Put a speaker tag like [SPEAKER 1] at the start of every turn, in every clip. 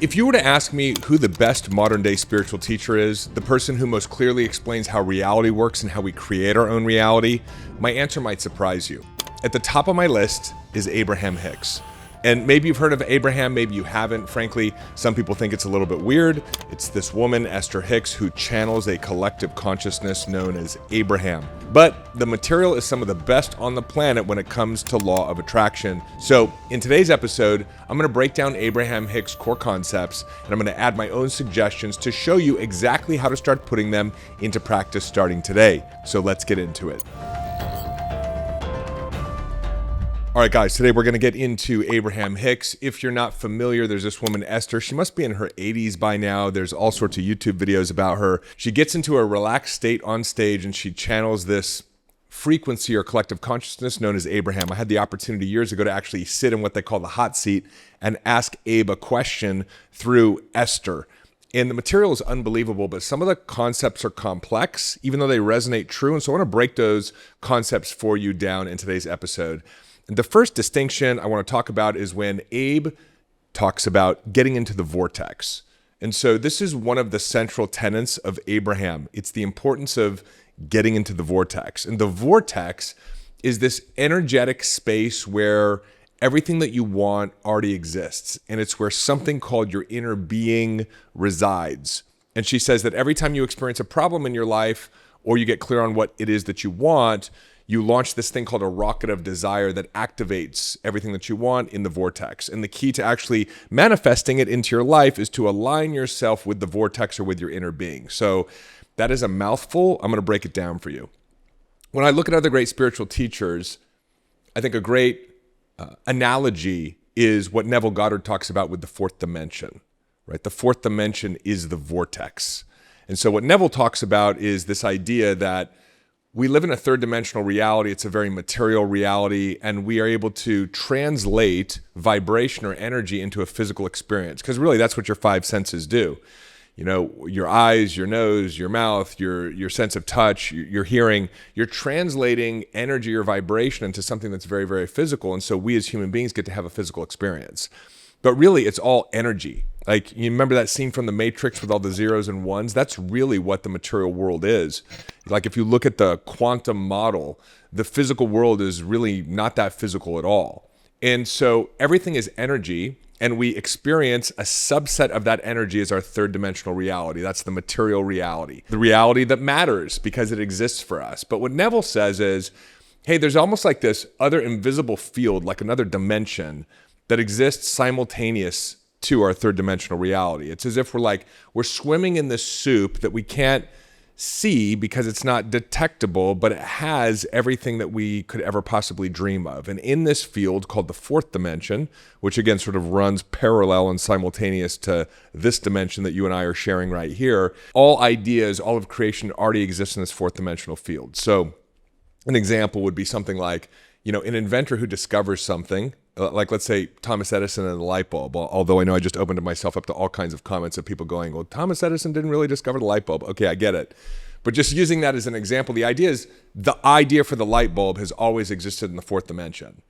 [SPEAKER 1] If you were to ask me who the best modern day spiritual teacher is, the person who most clearly explains how reality works and how we create our own reality, my answer might surprise you. At the top of my list is Abraham Hicks. And maybe you've heard of Abraham, maybe you haven't. Frankly, some people think it's a little bit weird. It's this woman, Esther Hicks, who channels a collective consciousness known as Abraham. But the material is some of the best on the planet when it comes to law of attraction. So in today's episode, I'm going to break down Abraham Hicks' core concepts, and I'm going to add my own suggestions to show you exactly how to start putting them into practice starting today. So let's get into it. All right, guys, today we're going to get into Abraham Hicks. If you're not familiar, there's this woman, Esther. She must be in her 80s by now. There's all sorts of YouTube videos about her. She gets into a relaxed state on stage and she channels this frequency or collective consciousness known as Abraham. I had the opportunity years ago to actually sit in what they call the hot seat and ask Abe a question through Esther. And the material is unbelievable, but some of the concepts are complex, even though they resonate true. And so I want to break those concepts for you down in today's episode. The first distinction I want to talk about is when Abe talks about getting into the vortex. And so this is one of the central tenets of Abraham. It's the importance of getting into the vortex. And the vortex is this energetic space where everything that you want already exists. And it's where something called your inner being resides. And she says that every time you experience a problem in your life or you get clear on what it is that you want, you launch this thing called a rocket of desire that activates everything that you want in the vortex. And the key to actually manifesting it into your life is to align yourself with the vortex or with your inner being. So that is a mouthful. I'm going to break it down for you. When I look at other great spiritual teachers, I think a great analogy is what Neville Goddard talks about with the fourth dimension, right? The fourth dimension is the vortex. And so what Neville talks about is this idea that we live in a third dimensional reality. It's a very material reality, and we are able to translate vibration or energy into a physical experience. Because really, that's what your five senses do. You know, your eyes, your nose, your mouth, your sense of touch, your hearing. You're translating energy or vibration into something that's very, very physical. And so we as human beings get to have a physical experience. But really, it's all energy. Like, you remember that scene from The Matrix with all the zeros and ones? That's really what the material world is. Like, if you look at the quantum model, the physical world is really not that physical at all. And so everything is energy, and we experience a subset of that energy as our third dimensional reality. That's the material reality, the reality that matters because it exists for us. But what Neville says is, hey, there's almost like this other invisible field, like another dimension that exists simultaneous to our third dimensional reality. It's as if we're swimming in this soup that we can't see because it's not detectable, but it has everything that we could ever possibly dream of. And in this field called the fourth dimension, which again sort of runs parallel and simultaneous to this dimension that you and I are sharing right here, all ideas, all of creation already exists in this fourth dimensional field. So an example would be something like, an inventor who discovers something, like let's say Thomas Edison and the light bulb, although I know I just opened myself up to all kinds of comments of people going, well, Thomas Edison didn't really discover the light bulb. Okay, I get it. But just using that as an example, the idea is the idea for the light bulb has always existed in the fourth dimension.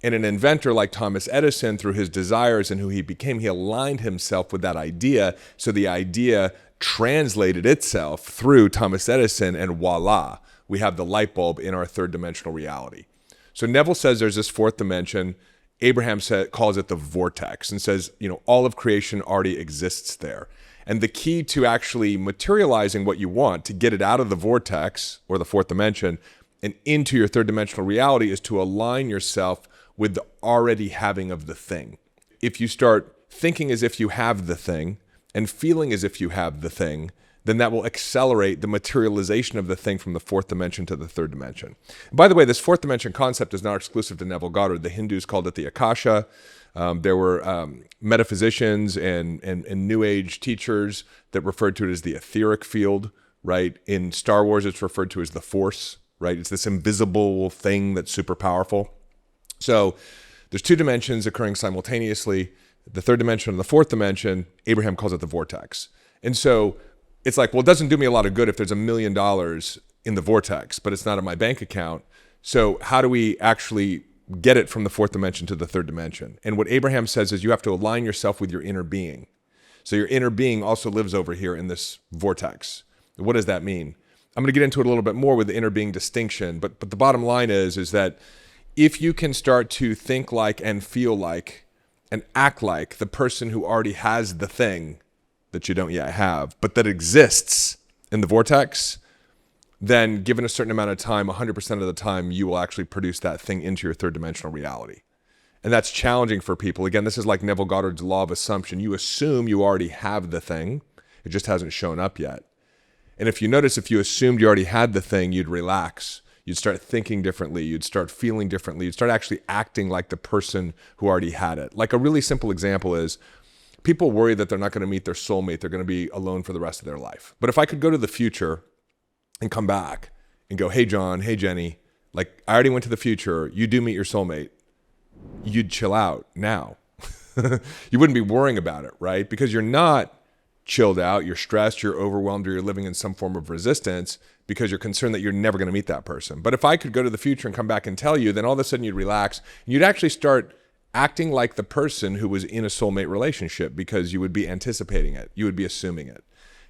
[SPEAKER 1] And an inventor like Thomas Edison, through his desires and who he became, he aligned himself with that idea. So the idea translated itself through Thomas Edison, and voila, we have the light bulb in our third dimensional reality. So Neville says there's this fourth dimension. Abraham calls it the vortex and says, all of creation already exists there. And the key to actually materializing what you want, to get it out of the vortex or the fourth dimension and into your third dimensional reality, is to align yourself with the already having of the thing. If you start thinking as if you have the thing and feeling as if you have the thing, then that will accelerate the materialization of the thing from the fourth dimension to the third dimension. By the way, this fourth dimension concept is not exclusive to Neville Goddard. The Hindus called it the Akasha. There were metaphysicians and New Age teachers that referred to it as the etheric field, right? In Star Wars, it's referred to as the Force, right? It's this invisible thing that's super powerful. So there's two dimensions occurring simultaneously. The third dimension and the fourth dimension, Abraham calls it the vortex. And so it's like, well, it doesn't do me a lot of good if there's $1 million in the vortex, but it's not in my bank account. So how do we actually get it from the fourth dimension to the third dimension? And what Abraham says is you have to align yourself with your inner being. So your inner being also lives over here in this vortex. What does that mean? I'm going to get into it a little bit more with the inner being distinction, but the bottom line is that if you can start to think like and feel like and act like the person who already has the thing that you don't yet have, but that exists in the vortex, then given a certain amount of time, 100% of the time, you will actually produce that thing into your third dimensional reality. And that's challenging for people. Again, this is like Neville Goddard's law of assumption. You assume you already have the thing. It just hasn't shown up yet. And if you notice, if you assumed you already had the thing, you'd relax. You'd start thinking differently. You'd start feeling differently. You'd start actually acting like the person who already had it. Like a really simple example is people worry that they're not going to meet their soulmate. They're going to be alone for the rest of their life. But if I could go to the future and come back and go, hey, John, hey, Jenny, like I already went to the future. You do meet your soulmate. You'd chill out now. You wouldn't be worrying about it, right? Because you're not chilled out, you're stressed, you're overwhelmed, or you're living in some form of resistance because you're concerned that you're never going to meet that person. But if I could go to the future and come back and tell you, then all of a sudden you'd relax. And you'd actually start acting like the person who was in a soulmate relationship because you would be anticipating it. You would be assuming it.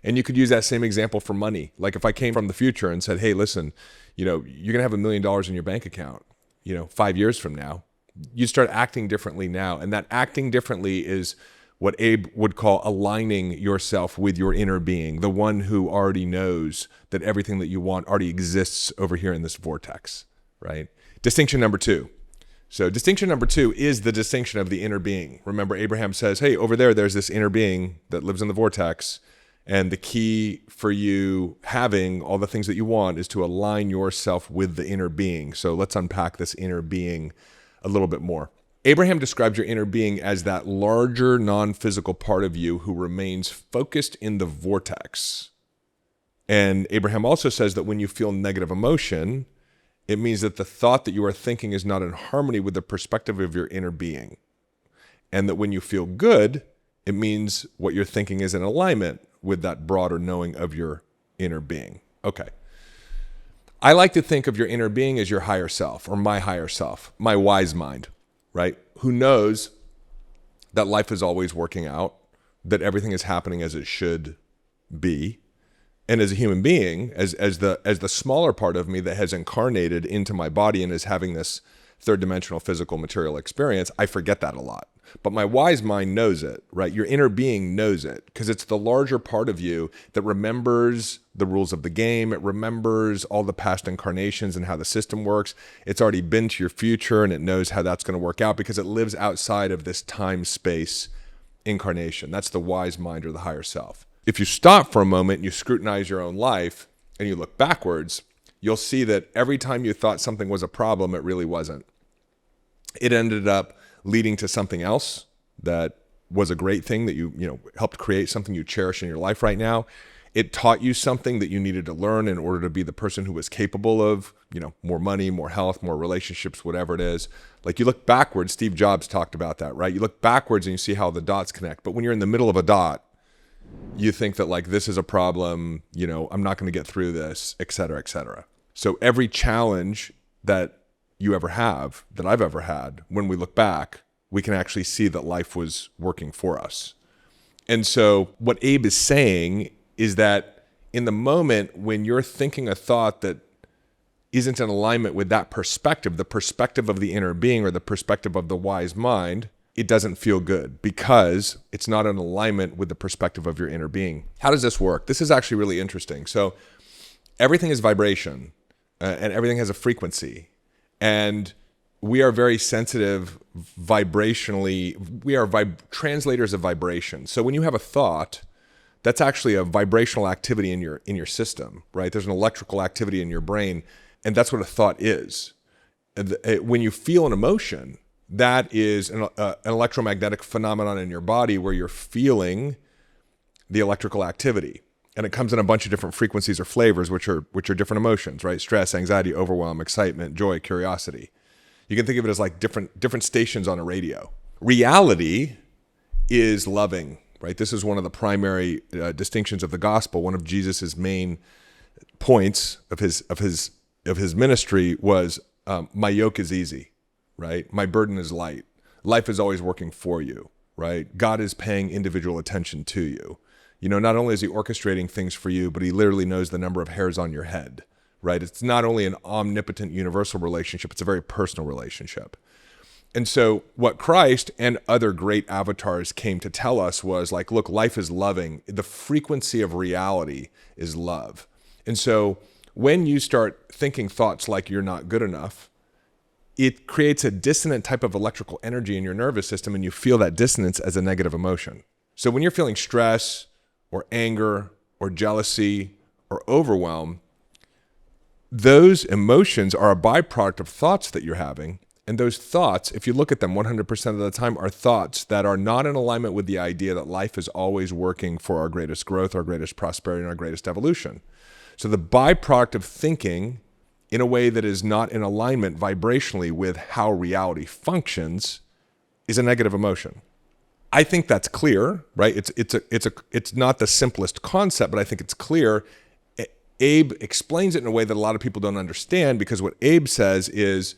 [SPEAKER 1] And you could use that same example for money. Like if I came from the future and said, hey, listen, you're going to have $1 million in your bank account, 5 years from now. You start acting differently now. And that acting differently is what Abe would call aligning yourself with your inner being, the one who already knows that everything that you want already exists over here in this vortex, right? Distinction number 2. So distinction number 2 is the distinction of the inner being. Remember, Abraham says, hey, over there's this inner being that lives in the vortex. And the key for you having all the things that you want is to align yourself with the inner being. So let's unpack this inner being a little bit more. Abraham describes your inner being as that larger non-physical part of you who remains focused in the vortex. And Abraham also says that when you feel negative emotion, it means that the thought that you are thinking is not in harmony with the perspective of your inner being. And that when you feel good, it means what you're thinking is in alignment with that broader knowing of your inner being. Okay. I like to think of your inner being as your higher self, or my higher self, my wise mind, right? Who knows that life is always working out, that everything is happening as it should be. And as a human being, as the smaller part of me that has incarnated into my body and is having this third dimensional physical material experience, I forget that a lot. But my wise mind knows it, right? Your inner being knows it because it's the larger part of you that remembers the rules of the game. It remembers all the past incarnations and how the system works. It's already been to your future and it knows how that's going to work out because it lives outside of this time-space incarnation. That's the wise mind or the higher self. If you stop for a moment and you scrutinize your own life and you look backwards, you'll see that every time you thought something was a problem, it really wasn't. It ended up leading to something else that was a great thing that you helped create something you cherish in your life right now. It taught you something that you needed to learn in order to be the person who was capable of, more money, more health, more relationships, whatever it is. Like you look backwards, Steve Jobs talked about that, right? You look backwards and you see how the dots connect. But when you're in the middle of a dot, you think that like, this is a problem, I'm not going to get through this, et cetera, et cetera. So every challenge that you ever have, that I've ever had, when we look back, we can actually see that life was working for us. And so what Abe is saying is that in the moment when you're thinking a thought that isn't in alignment with that perspective, the perspective of the inner being or the perspective of the wise mind, it doesn't feel good because it's not in alignment with the perspective of your inner being. How does this work? This is actually really interesting. So everything is vibration and everything has a frequency. And we are very sensitive vibrationally. We are translators of vibration. So when you have a thought, that's actually a vibrational activity in your system, right? There's an electrical activity in your brain, and that's what a thought is. When you feel an emotion, that is an electromagnetic phenomenon in your body where you're feeling the electrical activity. And it comes in a bunch of different frequencies or flavors, which are different emotions, right? Stress, anxiety, overwhelm, excitement, joy, curiosity. You can think of it as like different stations on a radio. Reality is loving, right? This is one of the primary distinctions of the gospel. One of Jesus's main points of his ministry was, my yoke is easy, right? My burden is light. Life is always working for you, right? God is paying individual attention to you. Not only is he orchestrating things for you, but he literally knows the number of hairs on your head, right? It's not only an omnipotent universal relationship, it's a very personal relationship. And so what Christ and other great avatars came to tell us was like, look, life is loving. The frequency of reality is love. And so when you start thinking thoughts like you're not good enough, it creates a dissonant type of electrical energy in your nervous system, and you feel that dissonance as a negative emotion. So when you're feeling stress or anger or jealousy or overwhelm, those emotions are a byproduct of thoughts that you're having. And those thoughts, if you look at them 100% of the time, are thoughts that are not in alignment with the idea that life is always working for our greatest growth, our greatest prosperity, and our greatest evolution. So the byproduct of thinking in a way that is not in alignment vibrationally with how reality functions is a negative emotion. I think that's clear, right? It's not the simplest concept, but I think it's clear. Abe explains it in a way that a lot of people don't understand, because what Abe says is,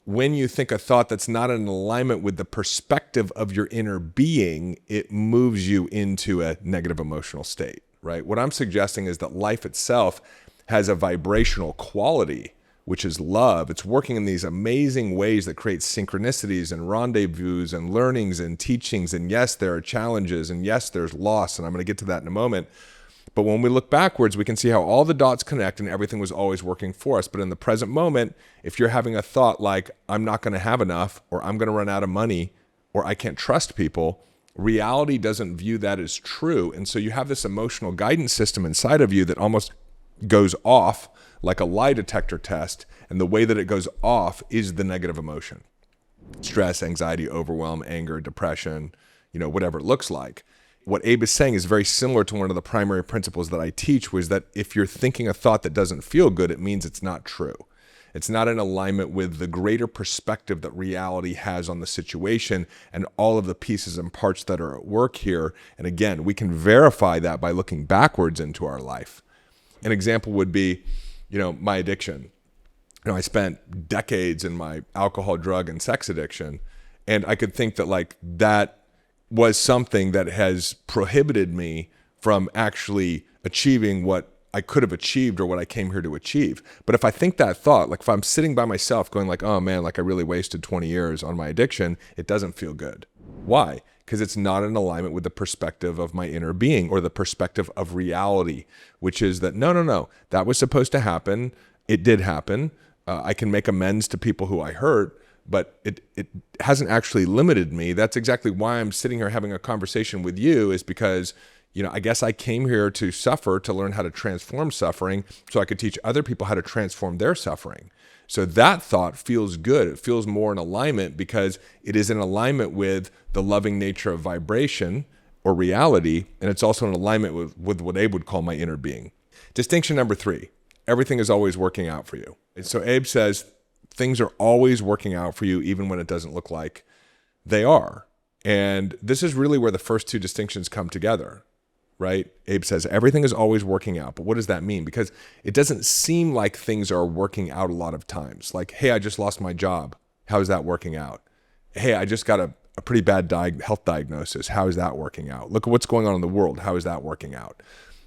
[SPEAKER 1] when you think a thought that's not in alignment with the perspective of your inner being, it moves you into a negative emotional state, right? What I'm suggesting is that life itself has a vibrational quality, which is love. It's working in these amazing ways that create synchronicities and rendezvous and learnings and teachings. And yes, there are challenges, and yes, there's loss. And I'm going to get to that in a moment. But when we look backwards, we can see how all the dots connect and everything was always working for us. But in the present moment, if you're having a thought like, I'm not going to have enough, or I'm going to run out of money, or I can't trust people, reality doesn't view that as true. And so you have this emotional guidance system inside of you that almost goes off like a lie detector test. And the way that it goes off is the negative emotion. Stress, anxiety, overwhelm, anger, depression, whatever it looks like. What Abe is saying is very similar to one of the primary principles that I teach, was that if you're thinking a thought that doesn't feel good, it means it's not true. It's not in alignment with the greater perspective that reality has on the situation and all of the pieces and parts that are at work here. And again, we can verify that by looking backwards into our life. An example would be, my addiction. I spent decades in my alcohol, drug, and sex addiction, and I could think that that was something that has prohibited me from actually achieving what I could have achieved or what I came here to achieve. But if I think that thought, if I'm sitting by myself going oh man, I really wasted 20 years on my addiction, it doesn't feel good. Why? Because it's not in alignment with the perspective of my inner being, or the perspective of reality, which is that no, that was supposed to happen. It did happen. I can make amends to people who I hurt, but it hasn't actually limited me. That's exactly why I'm sitting here having a conversation with you, is because, I guess I came here to suffer, to learn how to transform suffering so I could teach other people how to transform their suffering. So that thought feels good. It feels more in alignment because it is in alignment with the loving nature of vibration or reality. And it's also in alignment with what Abe would call my inner being. Distinction number 3, everything is always working out for you. And so Abe says, things are always working out for you, even when it doesn't look like they are. And this is really where the first 2 distinctions come together, right? Abe says everything is always working out. But what does that mean? Because it doesn't seem like things are working out a lot of times. Like, hey, I just lost my job. How is that working out? Hey, I just got a pretty bad health diagnosis. How is that working out? Look at what's going on in the world. How is that working out?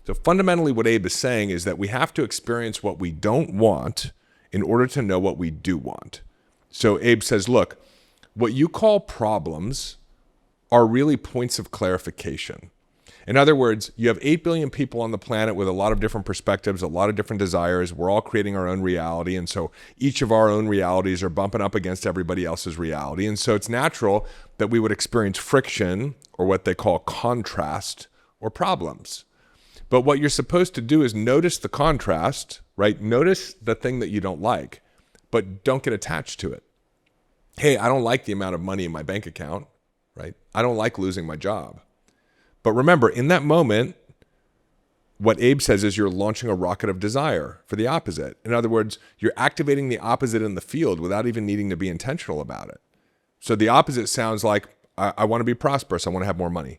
[SPEAKER 1] So fundamentally, what Abe is saying is that we have to experience what we don't want in order to know what we do want. So Abe says, look, what you call problems are really points of clarification. In other words, you have 8 billion people on the planet with a lot of different perspectives, a lot of different desires. We're all creating our own reality. And so each of our own realities are bumping up against everybody else's reality. And so it's natural that we would experience friction, or what they call contrast, or problems. But what you're supposed to do is notice the contrast, right? Notice the thing that you don't like, but don't get attached to it. Hey, I don't like the amount of money in my bank account, right? I don't like losing my job. But remember, in that moment, what Abe says is you're launching a rocket of desire for the opposite. In other words, you're activating the opposite in the field without even needing to be intentional about it. So the opposite sounds like, I want to be prosperous. I want to have more money,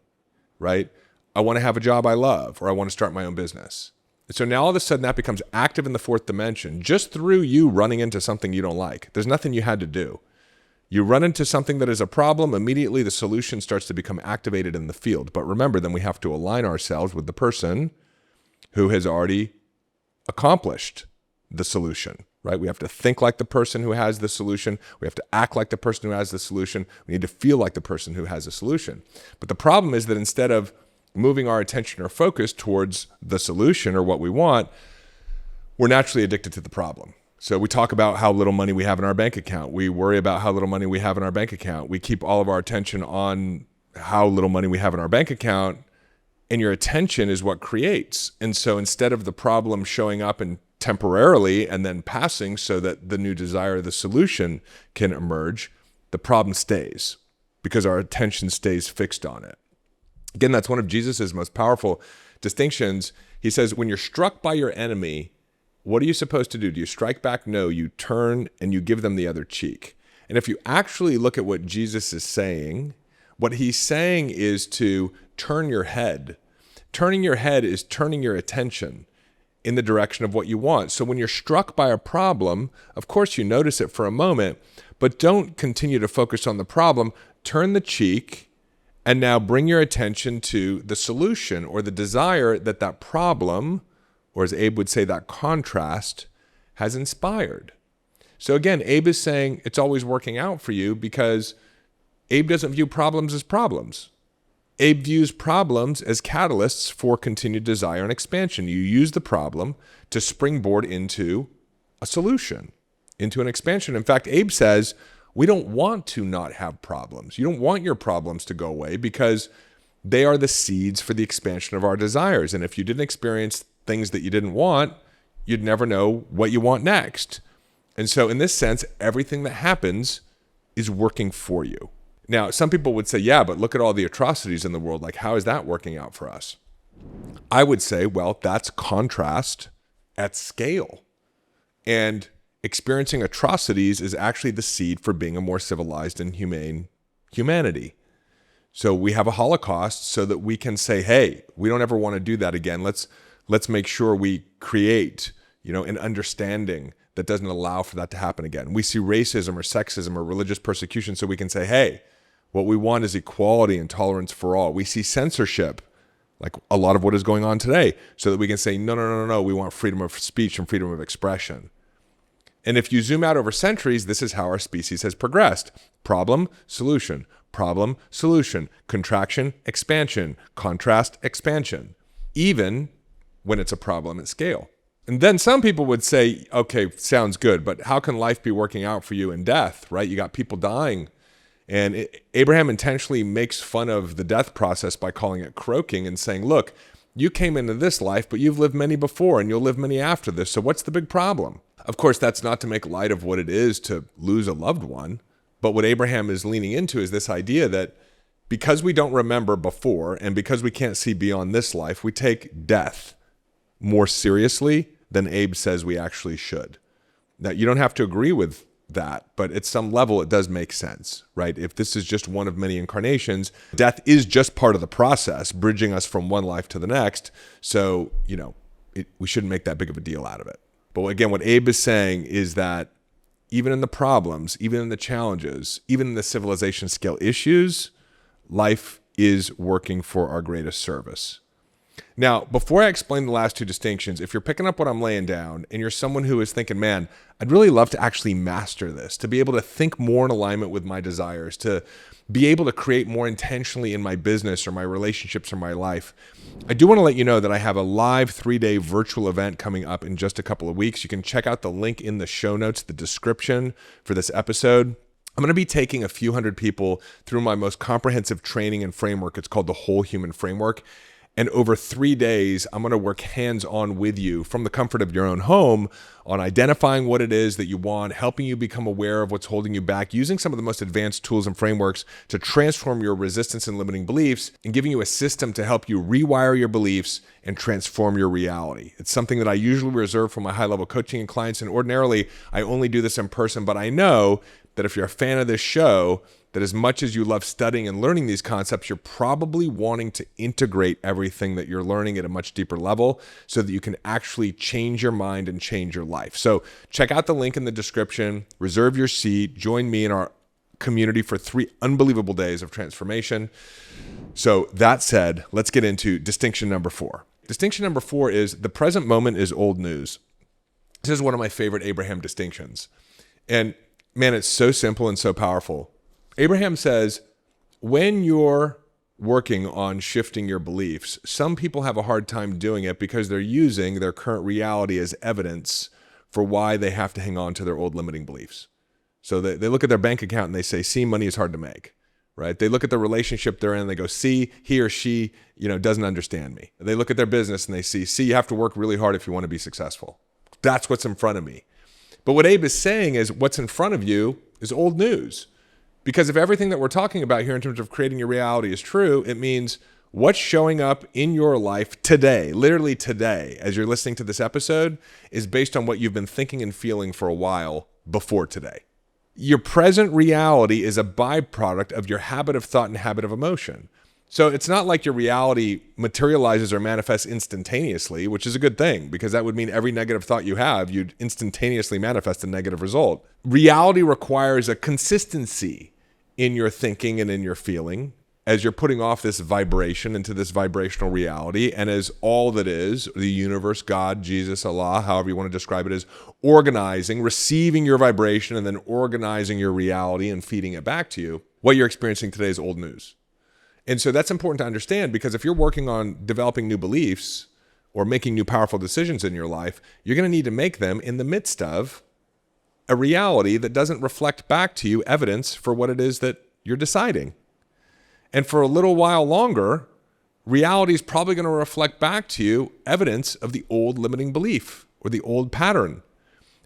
[SPEAKER 1] right? I want to have a job I love, or I want to start my own business. And so now all of a sudden that becomes active in the 4th dimension just through you running into something you don't like. There's nothing you had to do. You run into something that is a problem, immediately the solution starts to become activated in the field. But remember, then we have to align ourselves with the person who has already accomplished the solution, right? We have to think like the person who has the solution. We have to act like the person who has the solution. We need to feel like the person who has the solution. But the problem is that instead of moving our attention or focus towards the solution or what we want, we're naturally addicted to the problem. So we talk about how little money we have in our bank account. We worry about how little money we have in our bank account. We keep all of our attention on how little money we have in our bank account, and your attention is what creates. And so instead of the problem showing up and temporarily and then passing so that the new desire, the solution can emerge, the problem stays because our attention stays fixed on it. Again, that's one of Jesus's most powerful distinctions. He says, when you're struck by your enemy, what are you supposed to do? Do you strike back? No, you turn and you give them the other cheek. And if you actually look at what Jesus is saying, what he's saying is to turn your head. Turning your head is turning your attention in the direction of what you want. So when you're struck by a problem, of course you notice it for a moment, but don't continue to focus on the problem. Turn the cheek and now bring your attention to the solution or the desire that that problem, or as Abe would say, that contrast, has inspired. So again, Abe is saying it's always working out for you because Abe doesn't view problems as problems. Abe views problems as catalysts for continued desire and expansion. You use the problem to springboard into a solution, into an expansion. In fact, Abe says, we don't want to not have problems. You don't want your problems to go away because they are the seeds for the expansion of our desires. And if you didn't experience things that you didn't want, you'd never know what you want next. And so in this sense, everything that happens is working for you. Now, some people would say, yeah, but look at all the atrocities in the world. Like, how is that working out for us? I would say, well, that's contrast at scale. And experiencing atrocities is actually the seed for being a more civilized and humane humanity. So we have a Holocaust so that we can say, hey, we don't ever want to do that again. Let's make sure we create, an understanding that doesn't allow for that to happen again. We see racism or sexism or religious persecution so we can say, hey, what we want is equality and tolerance for all. We see censorship, like a lot of what is going on today, so that we can say, no, we want freedom of speech and freedom of expression. And if you zoom out over centuries, this is how our species has progressed. Problem, solution, contraction, expansion, contrast, expansion, even when it's a problem at scale. And then some people would say, okay, sounds good, but how can life be working out for you in death, right? You got people dying. And Abraham intentionally makes fun of the death process by calling it croaking and saying, look, you came into this life, but you've lived many before and you'll live many after this. So what's the big problem? Of course, that's not to make light of what it is to lose a loved one. But what Abraham is leaning into is this idea that because we don't remember before and because we can't see beyond this life, we take death more seriously than Abe says we actually should. Now, you don't have to agree with that, but at some level it does make sense, right? If this is just one of many incarnations, death is just part of the process, bridging us from one life to the next. So, we shouldn't make that big of a deal out of it. But again, what Abe is saying is that even in the problems, even in the challenges, even in the civilization scale issues, life is working for our greatest service. Now, before I explain the last two distinctions, if you're picking up what I'm laying down and you're someone who is thinking, man, I'd really love to actually master this, to be able to think more in alignment with my desires, to be able to create more intentionally in my business or my relationships or my life, I do want to let you know that I have a live 3-day virtual event coming up in just a couple of weeks. You can check out the link in the show notes, the description for this episode. I'm going to be taking a few hundred people through my most comprehensive training and framework. It's called the Whole Human Framework. And over 3 days, I'm going to work hands-on with you from the comfort of your own home on identifying what it is that you want, helping you become aware of what's holding you back, using some of the most advanced tools and frameworks to transform your resistance and limiting beliefs, and giving you a system to help you rewire your beliefs and transform your reality. It's something that I usually reserve for my high-level coaching and clients, and ordinarily, I only do this in person, but I know that if you're a fan of this show, that as much as you love studying and learning these concepts, you're probably wanting to integrate everything that you're learning at a much deeper level so that you can actually change your mind and change your life. So check out the link in the description, reserve your seat, join me in our community for 3 unbelievable days of transformation. So that said, let's get into distinction number 4. Distinction number 4 is the present moment is old news. This is one of my favorite Abraham distinctions. And man, it's so simple and so powerful. Abraham says, when you're working on shifting your beliefs, some people have a hard time doing it because they're using their current reality as evidence for why they have to hang on to their old limiting beliefs. So they look at their bank account and they say, see, money is hard to make, right? They look at the relationship they're in and they go, see, he or she, doesn't understand me. They look at their business and they see, you have to work really hard if you want to be successful. That's what's in front of me. But what Abe is saying is what's in front of you is old news. Because if everything that we're talking about here in terms of creating your reality is true, it means what's showing up in your life today, literally today, as you're listening to this episode, is based on what you've been thinking and feeling for a while before today. Your present reality is a byproduct of your habit of thought and habit of emotion. So it's not like your reality materializes or manifests instantaneously, which is a good thing, because that would mean every negative thought you have, you'd instantaneously manifest a negative result. Reality requires a consistency in your thinking and in your feeling as you're putting off this vibration into this vibrational reality, and as all that is, the universe, God, Jesus, Allah, however you want to describe it, is organizing, receiving your vibration, and then organizing your reality and feeding it back to you. What you're experiencing today is old news. And so that's important to understand, because if you're working on developing new beliefs or making new powerful decisions in your life, you're going to need to make them in the midst of a reality that doesn't reflect back to you evidence for what it is that you're deciding. And for a little while longer, reality is probably going to reflect back to you evidence of the old limiting belief or the old pattern.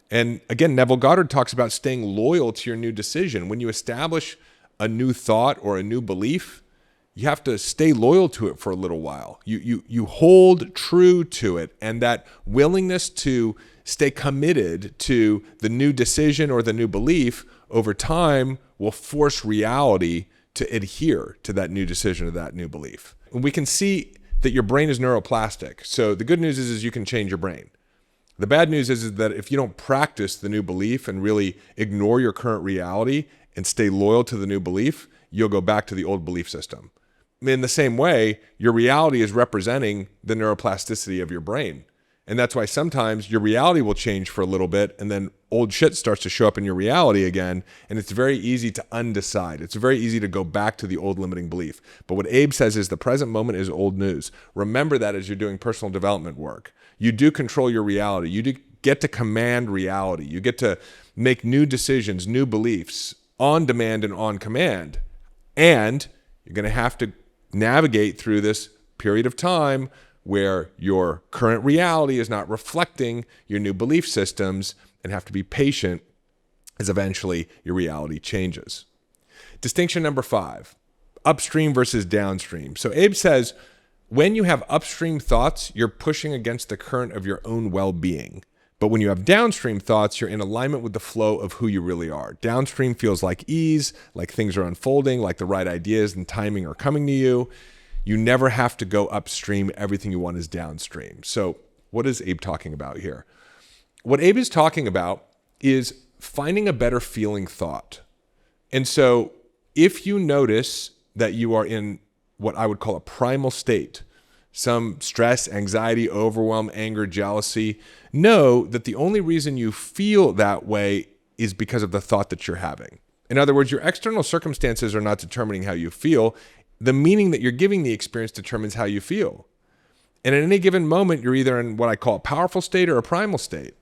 [SPEAKER 1] And again, Neville Goddard talks about staying loyal to your new decision. When you establish a new thought or a new belief, you have to stay loyal to it for a little while. You hold true to it, and that willingness to stay committed to the new decision or the new belief over time will force reality to adhere to that new decision or that new belief. And we can see that your brain is neuroplastic. So the good news is you can change your brain. The bad news is that if you don't practice the new belief and really ignore your current reality and stay loyal to the new belief, you'll go back to the old belief system. In the same way, your reality is representing the neuroplasticity of your brain. And that's why sometimes your reality will change for a little bit, and then old shit starts to show up in your reality again, and it's very easy to undecide. It's very easy to go back to the old limiting belief. But what Abe says is the present moment is old news. Remember that as you're doing personal development work. You do control your reality. You do get to command reality. You get to make new decisions, new beliefs on demand and on command. And you're going to have to navigate through this period of time where your current reality is not reflecting your new belief systems, and have to be patient as eventually your reality changes. Distinction number 5, upstream versus downstream. So Abe says, when you have upstream thoughts, you're pushing against the current of your own well-being. But when you have downstream thoughts, you're in alignment with the flow of who you really are. Downstream feels like ease, like things are unfolding, like the right ideas and timing are coming to you. You never have to go upstream. Everything you want is downstream. So what is Abe talking about here? What Abe is talking about is finding a better feeling thought. And so if you notice that you are in what I would call a primal state, some stress, anxiety, overwhelm, anger, jealousy, know that the only reason you feel that way is because of the thought that you're having. In other words, your external circumstances are not determining how you feel. The meaning that you're giving the experience determines how you feel. And at any given moment, you're either in what I call a powerful state or a primal state.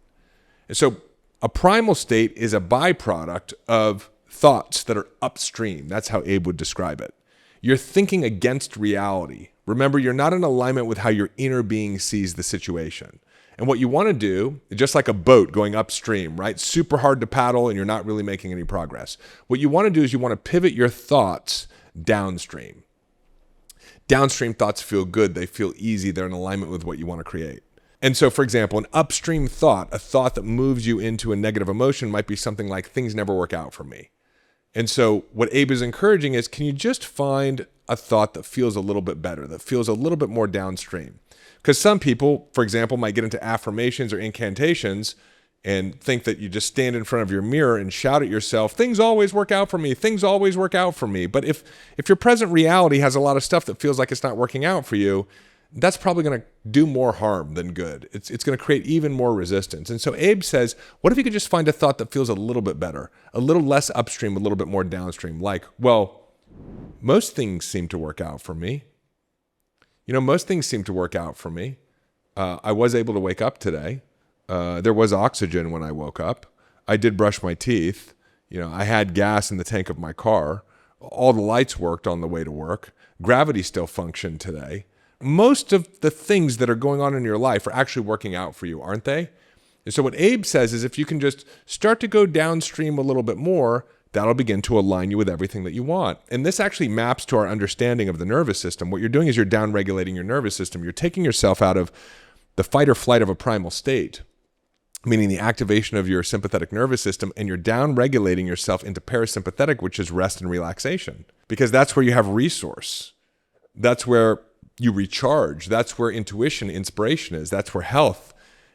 [SPEAKER 1] And so a primal state is a byproduct of thoughts that are upstream. That's how Abe would describe it. You're thinking against reality. Remember, you're not in alignment with how your inner being sees the situation. And what you want to do, just like a boat going upstream, right? Super hard to paddle and you're not really making any progress. What you want to do is you want to pivot your thoughts downstream. Downstream thoughts feel good. They feel easy. They're in alignment with what you want to create. And so, for example, an upstream thought, a thought that moves you into a negative emotion might be something like, things never work out for me. And so what Abe is encouraging is, can you just find a thought that feels a little bit better, that feels a little bit more downstream? Because some people, for example, might get into affirmations or incantations and think that you just stand in front of your mirror and shout at yourself, things always work out for me, things always work out for me. But if your present reality has a lot of stuff that feels like it's not working out for you, that's probably going to do more harm than good. It's going to create even more resistance. And so Abe says, what if you could just find a thought that feels a little bit better, a little less upstream, a little bit more downstream? Like, well, most things seem to work out for me. Most things seem to work out for me. I was able to wake up today. There was oxygen when I woke up. I did brush my teeth. I had gas in the tank of my car. All the lights worked on the way to work. Gravity still functioned today. Most of the things that are going on in your life are actually working out for you, aren't they? And so what Abe says is if you can just start to go downstream a little bit more, that'll begin to align you with everything that you want. And this actually maps to our understanding of the nervous system. What you're doing is you're down-regulating your nervous system. You're taking yourself out of the fight or flight of a primal state, meaning the activation of your sympathetic nervous system, and you're down-regulating yourself into parasympathetic, which is rest and relaxation, because that's where you have resource. That's where you recharge. That's where intuition, inspiration is. That's where health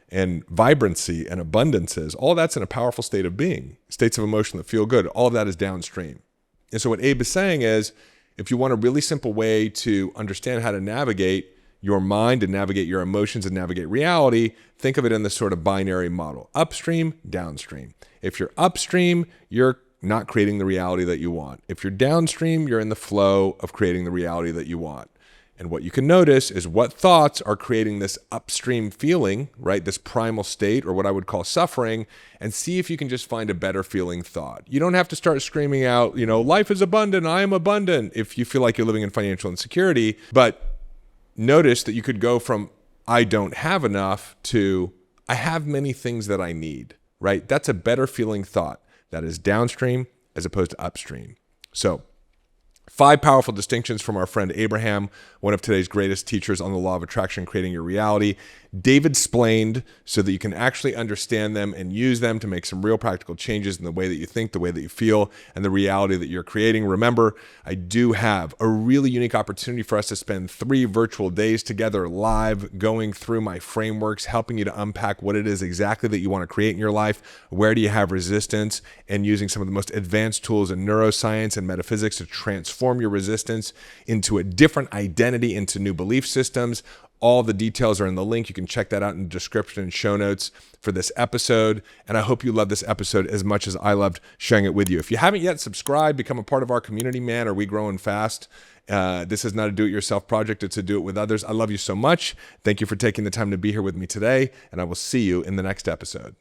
[SPEAKER 1] and vibrancy and abundance is. All that's in a powerful state of being, states of emotion that feel good. All of that is downstream. And so what Abe is saying is, if you want a really simple way to understand how to navigate your mind and navigate your emotions and navigate reality, think of it in this sort of binary model: upstream, downstream. If you're upstream, you're not creating the reality that you want. If you're downstream, you're in the flow of creating the reality that you want. And what you can notice is what thoughts are creating this upstream feeling, right? This primal state, or what I would call suffering, and see if you can just find a better feeling thought. You don't have to start screaming out, life is abundant, I am abundant, if you feel like you're living in financial insecurity. But notice that you could go from I don't have enough to I have many things that I need, right? That's a better feeling thought. That is downstream as opposed to upstream. So 5 powerful distinctions from our friend Abraham, one of today's greatest teachers on the law of attraction, creating your reality. David explained so that you can actually understand them and use them to make some real practical changes in the way that you think, the way that you feel, and the reality that you're creating. Remember, I do have a really unique opportunity for us to spend 3 virtual days together live, going through my frameworks, helping you to unpack what it is exactly that you want to create in your life, where do you have resistance, and using some of the most advanced tools in neuroscience and metaphysics to transform your resistance into a different identity, into new belief systems. All the details are in the link. You can check that out in the description and show notes for this episode. And I hope you love this episode as much as I loved sharing it with you. If you haven't yet subscribed, become a part of our community, man. Are we growing fast? This is not a do-it-yourself project. It's a do it with others. I love you so much. Thank you for taking the time to be here with me today. And I will see you in the next episode.